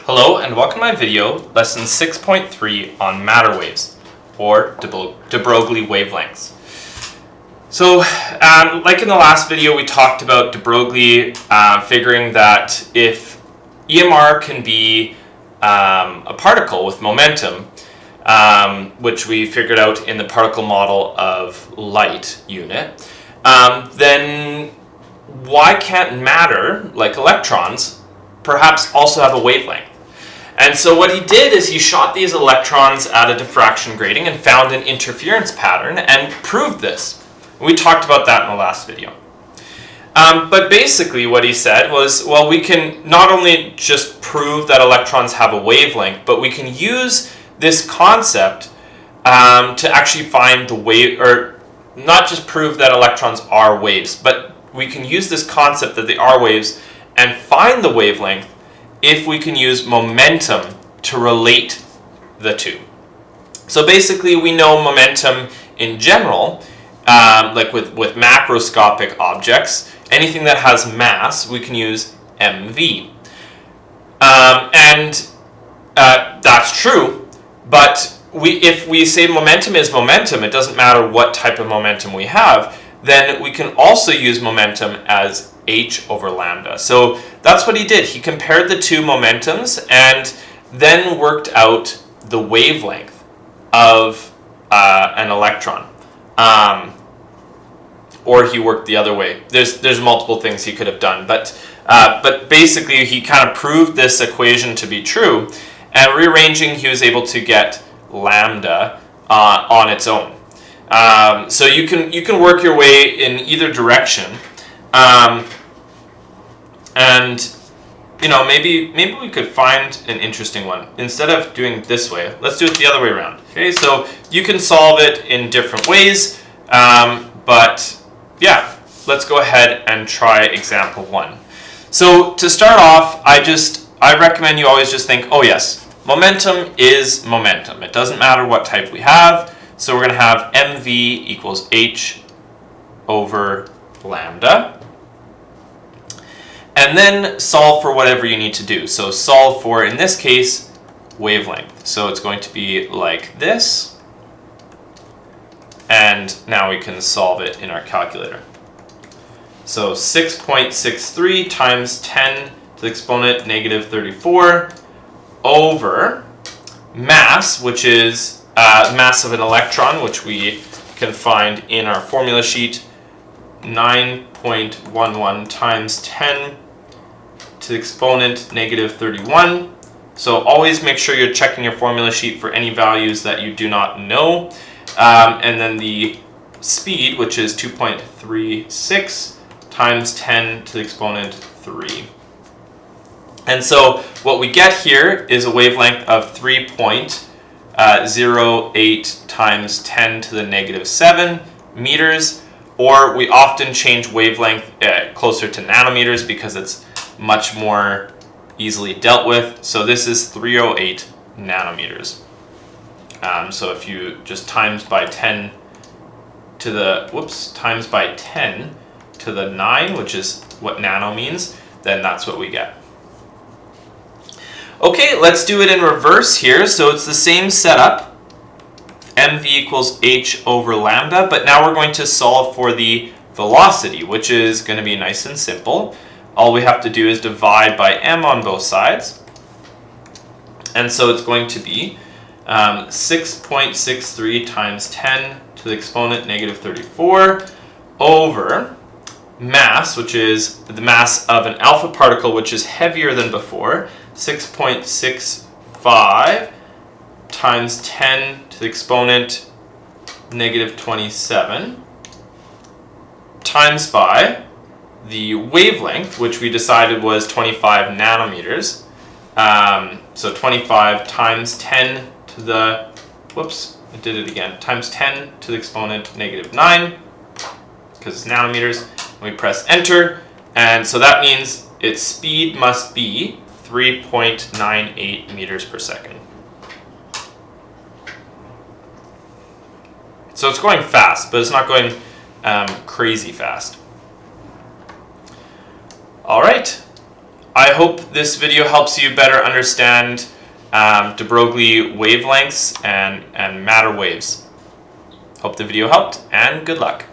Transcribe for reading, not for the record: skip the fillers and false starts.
Hello and welcome to my video, lesson 6.3 on matter waves, or de Broglie wavelengths. So, like in the last video, we talked about de Broglie figuring that if EMR can be a particle with momentum, which we figured out in the particle model of light unit, then why can't matter, like electrons, perhaps also have a wavelength? And so what he did is he shot these electrons at a diffraction grating and found an interference pattern and proved this. We talked about that in the last video. But basically what he said was, well, we can not only just prove that electrons have a wavelength, but we can use this concept to actually find the wave, or not just prove that electrons are waves, but we can use this concept that they are waves and find the wavelength if we can use momentum to relate the two. So basically we know momentum in general, like with macroscopic objects, anything that has mass, we can use mv. That's true, but if we say momentum is momentum, it doesn't matter what type of momentum we have, then we can also use momentum as h over lambda. So that's what he did. He compared the two momentums and then worked out the wavelength of an electron. Or he worked the other way. There's multiple things he could have done, but basically he kind of proved this equation to be true, and rearranging he was able to get lambda on its own. So you can work your way in either direction, and you know, maybe we could find an interesting one. Instead of doing it this way, let's do it the other way around. Okay, so you can solve it in different ways, but yeah, let's go ahead and try example 1. So to start off, I recommend you always just think, oh yes, momentum is momentum. It doesn't matter what type we have. So we're going to have mv equals h over lambda. And then solve for whatever you need to do. So solve for, in this case, wavelength. So it's going to be like this. And now we can solve it in our calculator. So 6.63 times 10 to the exponent negative 34 over mass, which is mass of an electron, which we can find in our formula sheet, 9.11 times 10 to the exponent negative 31. So always make sure you're checking your formula sheet for any values that you do not know. And then the speed, which is 2.36 times 10 to the exponent 3. And so what we get here is a wavelength of 3.08 times 10 to the negative 7 meters, or we often change wavelength closer to nanometers because it's much more easily dealt with. So this is 308 nanometers. So if you just times by 10 to the, times by 10 to the 9, which is what nano means, then that's what we get. Okay, let's do it in reverse here. So it's the same setup, mv equals h over lambda, but now we're going to solve for the velocity, which is going to be nice and simple. All we have to do is divide by m on both sides. And so it's going to be 6.63 times 10 to the exponent negative 34 over mass, which is the mass of an alpha particle, which is heavier than before, 6.65 times 10 to the exponent negative 27 times by the wavelength, which we decided was 25 nanometers. So 25 times 10 to the, I did it again, times 10 to the exponent negative 9, because it's nanometers. We press enter, and so that means its speed must be 3.98 meters per second. So it's going fast, but it's not going crazy fast. All right, I hope this video helps you better understand de Broglie wavelengths and matter waves. Hope the video helped, and good luck.